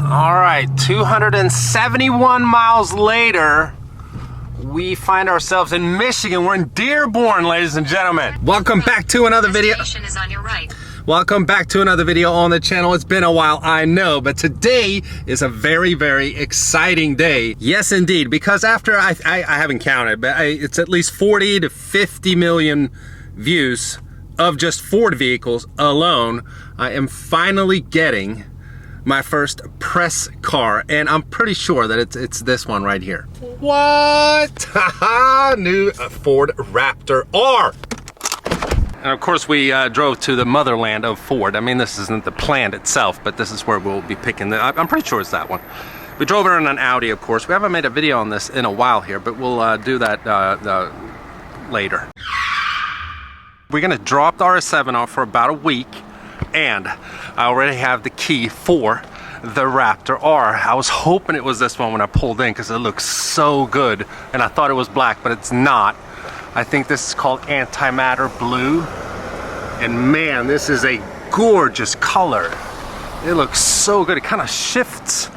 All right, 271 miles later, we find ourselves in Michigan. We're in Dearborn, ladies and gentlemen. Welcome back to another video. Destination is on your right. Welcome back to another video on the channel. It's been a while, I know, but today is a very, very exciting day. Yes, indeed, because after, I haven't counted, but it's at least 40 to 50 million views of just Ford vehicles alone. I am finally getting my first press car, and I'm pretty sure that it's this one right here. What? Haha, new Ford Raptor R. And of course we drove to the motherland of Ford. I mean, this isn't the plant itself, but this is where we'll be picking I'm pretty sure it's that one. We drove her in an Audi, of course. We haven't made a video on this in a while here, but we'll do that later. We're gonna drop the RS7 off for about a week, and I already have the key for the Raptor R. I was hoping it was this one when I pulled in because it looks so good, and I thought it was black, but it's not. I think this is called antimatter blue, and man, this is a gorgeous color. It looks so good. It kind of shifts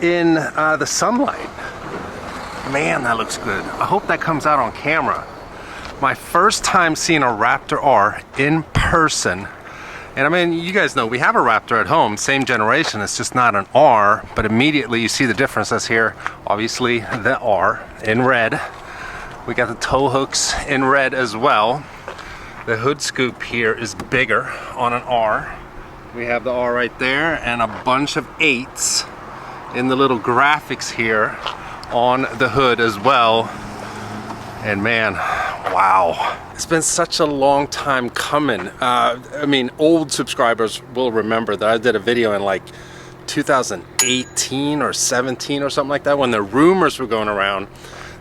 in the sunlight. Man, that looks good. I hope that comes out on camera. My first time seeing a Raptor R in person. And I mean, you guys know we have a Raptor at home, same generation, it's just not an R, but immediately you see the differences here. Obviously the R in red. We got the tow hooks in red as well. The hood scoop here is bigger on an R. We have the R right there and a bunch of 8s in the little graphics here on the hood as well. And man, wow. It's been such a long time coming. I mean, old subscribers will remember that I did a video in like 2018 or 17 or something like that, when the rumors were going around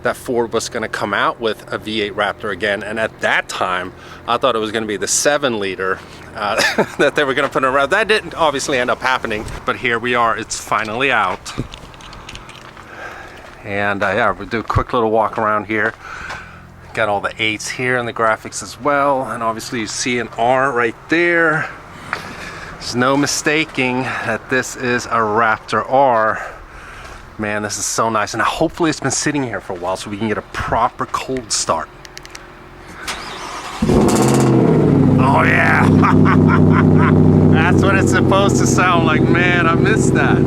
that Ford was gonna come out with a V8 Raptor again. And at that time, I thought it was gonna be the 7-liter that they were gonna put around. That didn't obviously end up happening, but here we are, it's finally out. And yeah, we'll do a quick little walk around here. Got all the 8s here in the graphics as well, and obviously you see an R right there. There's no mistaking that this is a Raptor R. Man, this is so nice, and hopefully it's been sitting here for a while so we can get a proper cold start. Oh yeah! That's what it's supposed to sound like. Man, I missed that.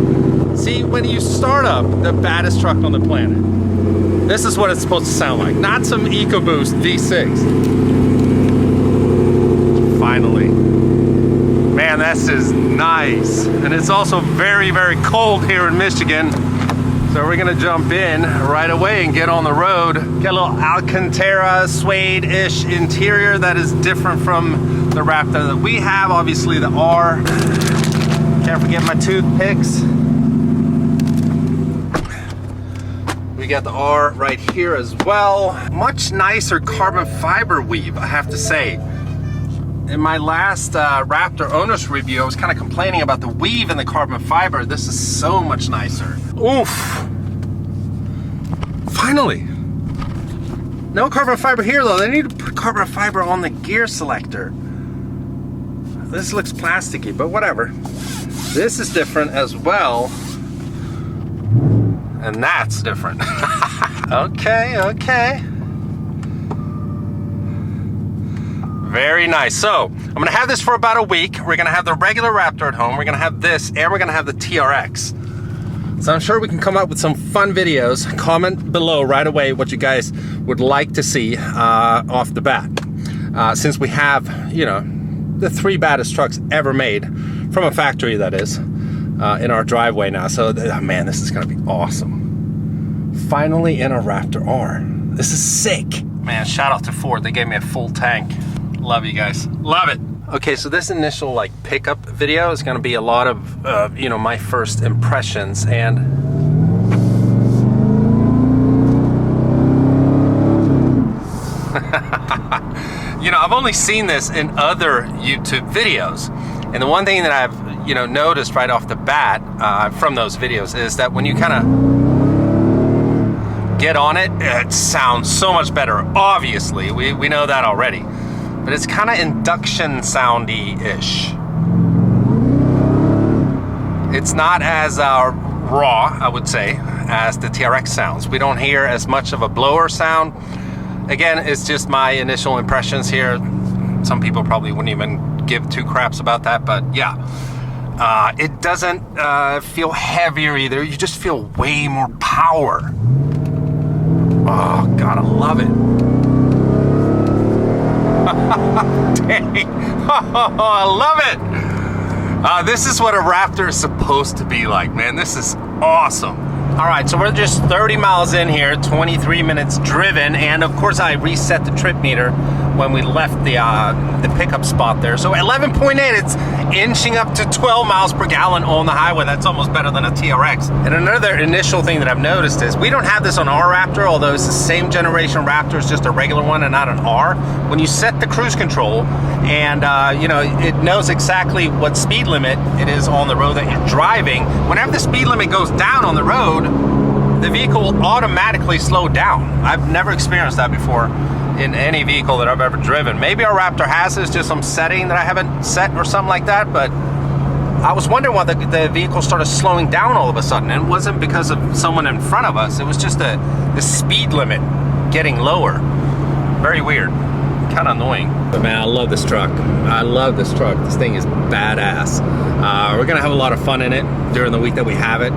See, when you start up the baddest truck on the planet, this is what it's supposed to sound like. Not some EcoBoost V6. Finally. Man, this is nice. And it's also very, very cold here in Michigan. So we're gonna jump in right away and get on the road. Get a little Alcantara suede-ish interior that is different from the Raptor that we have. Obviously the R. Can't forget my toothpicks. We got the R right here as well. Much nicer carbon fiber weave, I have to say. In my last Raptor owner's review, I was kind of complaining about the weave and the carbon fiber. This is so much nicer. Oof. Finally. No carbon fiber here though. They need to put carbon fiber on the gear selector. This looks plasticky, but whatever. This is different as well. And that's different. Okay, okay. Very nice. So, I'm gonna have this for about a week. We're gonna have the regular Raptor at home. We're gonna have this, and we're gonna have the TRX. So I'm sure we can come up with some fun videos. Comment below right away what you guys would like to see off the bat. Since we have, you know, the 3 baddest trucks ever made, from a factory that is, in our driveway now. So, man, this is gonna be awesome. Finally in a Raptor R. This is sick. Man, shout out to Ford. They gave me a full tank. Love you guys. Love it. Okay, so this initial like pickup video is gonna be a lot of, you know, my first impressions, and you know, I've only seen this in other YouTube videos, and the one thing that I've, you know, noticed right off the bat from those videos is that when you kind of get on it, it sounds so much better. Obviously, we know that already. But it's kind of induction soundy-ish. It's not as raw, I would say, as the TRX sounds. We don't hear as much of a blower sound. Again, it's just my initial impressions here. Some people probably wouldn't even give two craps about that, but yeah. It doesn't feel heavier either. You just feel way more power. Oh, God, I love it. Dang. Oh, I love it. This is what a Raptor is supposed to be like, man. This is awesome. All right, so we're just 30 miles in here, 23 minutes driven, and of course I reset the trip meter when we left the pickup spot there. So 11.8, it's inching up to 12 miles per gallon on the highway. That's almost better than a TRX. And another initial thing that I've noticed is we don't have this on our Raptor, although it's the same generation Raptor, it's just a regular one and not an R. When you set the cruise control and you know, it knows exactly what speed limit it is on the road that you're driving, whenever the speed limit goes down on the road, the vehicle will automatically slow down. I've never experienced that before in any vehicle that I've ever driven. Maybe our Raptor has this, just some setting that I haven't set or something like that, but I was wondering why the vehicle started slowing down all of a sudden, and it wasn't because of someone in front of us. It was just the speed limit getting lower. Very weird. Kind of annoying. But man, I love this truck. I love this truck. This thing is badass. We're gonna have a lot of fun in it during the week that we have it.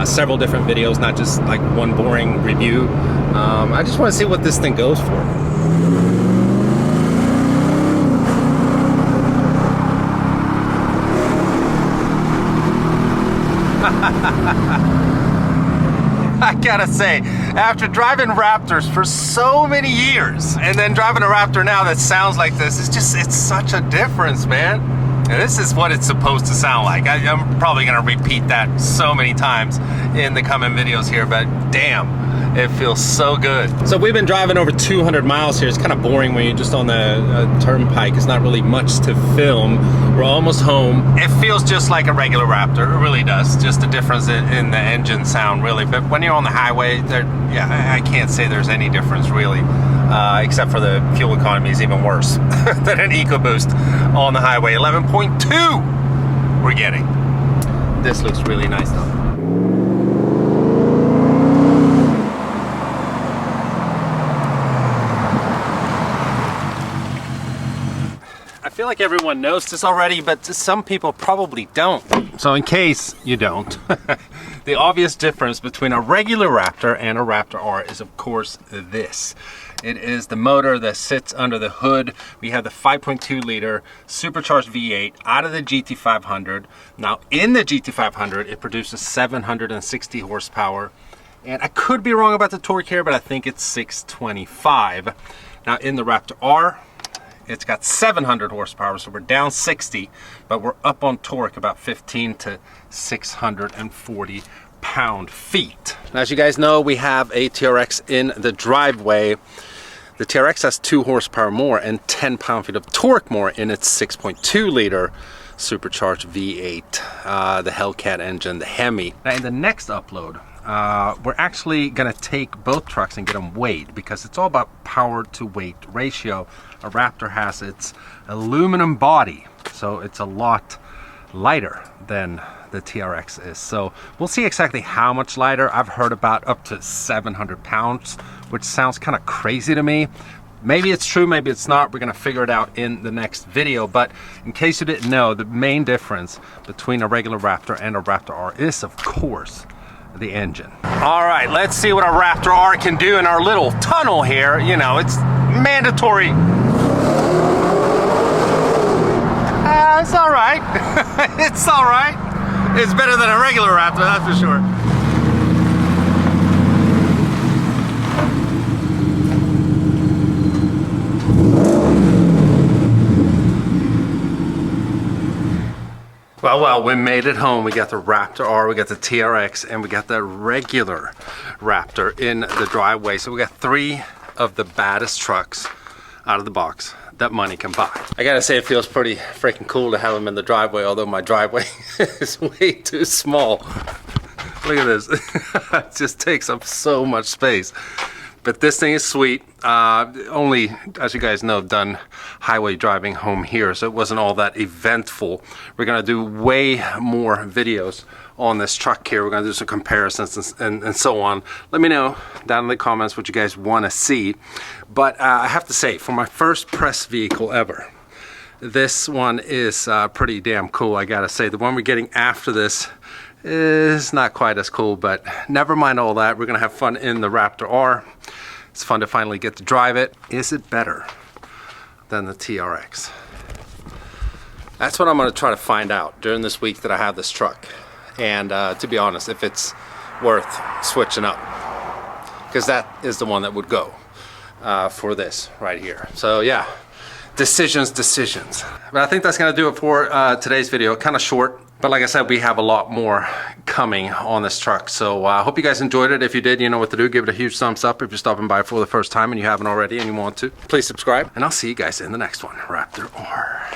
Several different videos, not just like one boring review. I just want to see what this thing goes for. I gotta say, after driving Raptors for so many years and then driving a Raptor now that sounds like this, it's such a difference, man. And this is what it's supposed to sound like. I'm probably gonna repeat that so many times in the coming videos here, but damn, it feels so good. So we've been driving over 200 miles here. It's kind of boring when you're just on the turnpike. It's not really much to film. We're almost home. It feels just like a regular Raptor. It really does. Just a difference in the engine sound, really. But when you're on the highway, yeah, I can't say there's any difference, really. Except for the fuel economy is even worse than an EcoBoost on the highway. 11.2 we're getting. This looks really nice though. I feel like everyone knows this already, but some people probably don't. So in case you don't, the obvious difference between a regular Raptor and a Raptor R is of course this. It is the motor that sits under the hood. We have the 5.2 liter supercharged V8 out of the GT500. Now in the GT500, it produces 760 horsepower. And I could be wrong about the torque here, but I think it's 625. Now in the Raptor R, it's got 700 horsepower, so we're down 60, but we're up on torque about 15 to 640 pound-feet. Now, as you guys know, we have a TRX in the driveway. The TRX has 2 horsepower more and 10 pound-feet of torque more in its 6.2 liter supercharged V8, the Hellcat engine, the Hemi. Now, in the next upload, we're actually gonna take both trucks and get them weighed, because it's all about power to weight ratio. A Raptor has its aluminum body, so it's a lot lighter than the TRX is. So we'll see exactly how much lighter. I've heard about up to 700 pounds, which sounds kind of crazy to me. Maybe it's true, maybe it's not. We're gonna figure it out in the next video. But in case you didn't know, the main difference between a regular Raptor and a Raptor R is, of course, the engine. All right, let's see what a Raptor R can do in our little tunnel here. You know, it's mandatory. It's all right. It's all right. It's better than a regular Raptor, that's for sure. Well, we made it home. We got the Raptor R, we got the TRX, and we got the regular Raptor in the driveway. So we got 3 of the baddest trucks out of the box that money can buy. I gotta say, it feels pretty freaking cool to have them in the driveway, although my driveway is way too small. Look at this. It just takes up so much space. But this thing is sweet. Only, as you guys know, done highway driving home here, so it wasn't all that eventful. We're gonna do way more videos on this truck here. We're gonna do some comparisons and so on. Let me know down in the comments what you guys want to see. But I have to say, for my first press vehicle ever, this one is pretty damn cool, I gotta say. The one we're getting after this is not quite as cool, but never mind all that. We're gonna have fun in the Raptor R. It's fun to finally get to drive it. Is it better than the TRX? That's what I'm gonna try to find out during this week that I have this truck. And to be honest, if it's worth switching up, because that is the one that would go for this right here. So yeah, decisions. But I think that's gonna do it for today's video. Kind of short, but like I said, we have a lot more coming on this truck. So I hope you guys enjoyed it. If you did, you know what to do. Give it a huge thumbs up if you're stopping by for the first time and you haven't already and you want to. Please subscribe, and I'll see you guys in the next one. Raptor R.